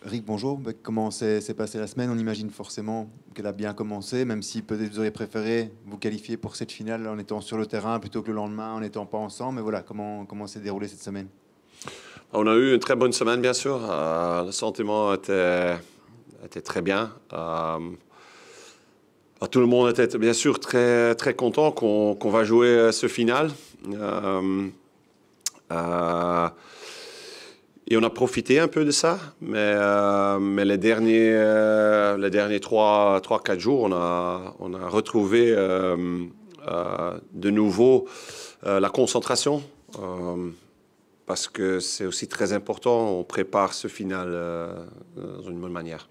Rick, bonjour. Comment s'est passée la semaine? On imagine forcément qu'elle a bien commencé, même si peut-être vous auriez préféré vous qualifier pour cette finale en étant sur le terrain plutôt que le lendemain en n'étant pas ensemble. Mais voilà, comment s'est déroulée cette semaine? On a eu une très bonne semaine, bien sûr. Le sentiment était très bien. Tout le monde était bien sûr très, très content qu'on va jouer ce final. Euh, et on a profité un peu de ça, mais les derniers 3-4 jours, on a retrouvé de nouveau la concentration. Parce que c'est aussi très important, on prépare ce final dans une bonne manière.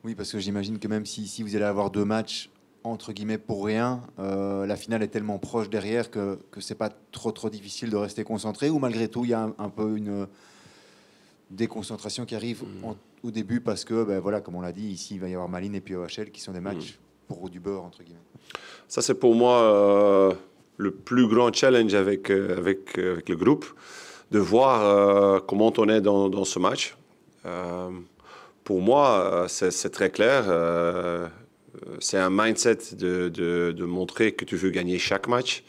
Oui, parce que j'imagine que même si vous allez avoir deux matchs entre guillemets pour rien, la finale est tellement proche derrière que c'est pas trop difficile de rester concentré, ou malgré tout il y a un peu une déconcentration qui arrive au début parce que, ben voilà, comme on l'a dit, ici il va y avoir Malines et puis OHL qui sont des matchs pour du beurre entre guillemets. Ça, c'est pour moi le plus grand challenge avec le groupe, de voir comment on est dans ce match. Pour moi, c'est très clair. C'est un mindset de montrer que tu veux gagner chaque match.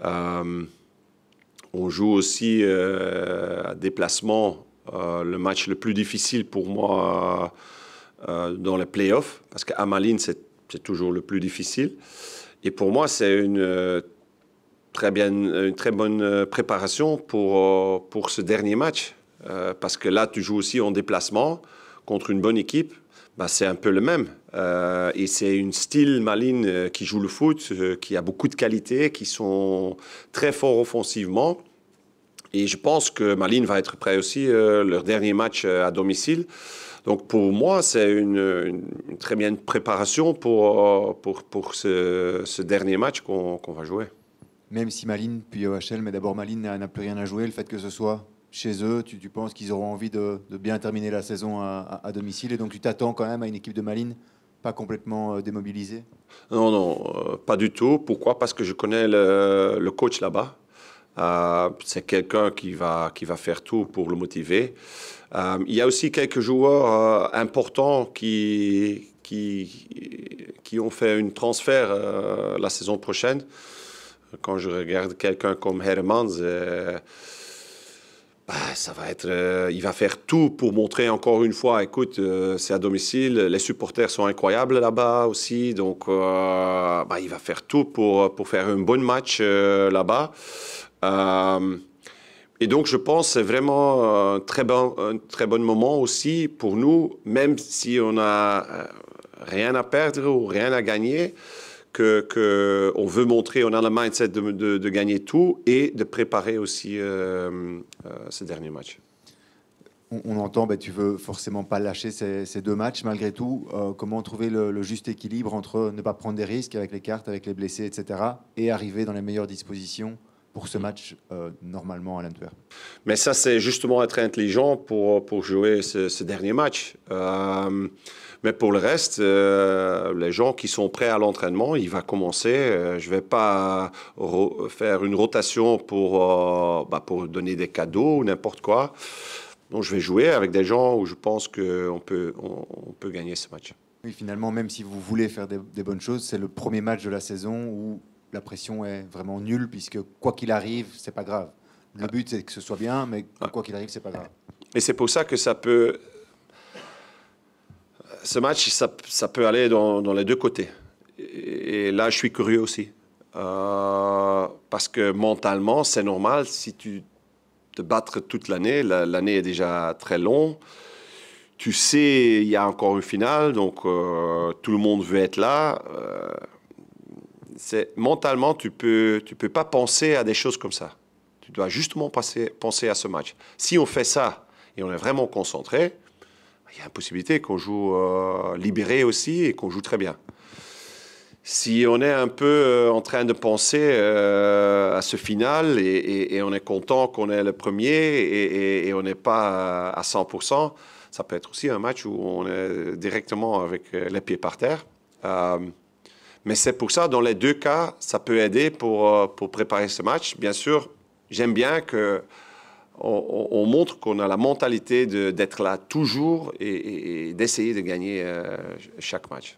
On joue aussi à déplacement, le match le plus difficile pour moi dans les playoffs, parce qu'à Malines, c'est toujours le plus difficile. Et pour moi, c'est une très bonne préparation pour ce dernier match. Parce que là, tu joues aussi en déplacement contre une bonne équipe. Ben, c'est un peu le même. Et c'est une style Malines qui joue le foot, qui a beaucoup de qualités, qui sont très forts offensivement. Et je pense que Malines va être prêt aussi, leur dernier match à domicile. Donc pour moi, c'est une très bien préparation pour ce dernier match qu'on va jouer. Même si Malines puis OHL, mais d'abord Malines n'a plus rien à jouer, le fait que ce soit chez eux, tu penses qu'ils auront envie de bien terminer la saison à domicile, et donc tu t'attends quand même à une équipe de Malines pas complètement démobilisée? Non, non, pas du tout. Pourquoi? Parce que je connais le coach là-bas. C'est quelqu'un qui va faire tout pour le motiver. Il y a aussi quelques joueurs importants qui ont fait un transfert la saison prochaine. Quand je regarde quelqu'un comme Hermans, ça va être, il va faire tout pour montrer encore une fois, écoute, c'est à domicile, les supporters sont incroyables là-bas aussi, donc il va faire tout pour faire un bon match là-bas. Et donc, je pense que c'est vraiment un très bon moment aussi pour nous, même si on n'a rien à perdre ou rien à gagner, qu'on veut montrer, on a le mindset de gagner tout et de préparer aussi ce dernier match. On entend, tu veux forcément pas lâcher ces deux matchs malgré tout. Comment trouver le juste équilibre entre ne pas prendre des risques avec les cartes, avec les blessés, etc., et arriver dans les meilleures dispositions pour ce match normalement à l'Antwerp? Mais ça, c'est justement être intelligent pour jouer ce dernier match. Mais pour le reste, les gens qui sont prêts à l'entraînement, il va commencer. Je ne vais pas faire une rotation pour donner des cadeaux ou n'importe quoi. Donc, je vais jouer avec des gens où je pense qu'on peut gagner ce match. Oui, finalement, même si vous voulez faire des bonnes choses, c'est le premier match de la saison où la pression est vraiment nulle, puisque quoi qu'il arrive, c'est pas grave. Le but, c'est que ce soit bien, mais quoi qu'il arrive, c'est pas grave. Et c'est pour ça que ce match, ça peut aller dans les deux côtés. Et là, je suis curieux aussi. Parce que mentalement, c'est normal si tu te battre toute l'année. L'année est déjà très longue. Tu sais, il y a encore une finale, donc tout le monde veut être là. Mentalement, tu peux pas penser à des choses comme ça. Tu dois justement penser à ce match. Si on fait ça et on est vraiment concentré, il y a une possibilité qu'on joue libéré aussi et qu'on joue très bien. Si on est un peu en train de penser à ce final et on est content qu'on est le premier et on n'est pas à 100%, ça peut être aussi un match où on est directement avec les pieds par terre. Mais c'est pour ça, dans les deux cas, ça peut aider pour préparer ce match. Bien sûr, j'aime bien que on montre qu'on a la mentalité d'être là toujours et d'essayer de gagner chaque match.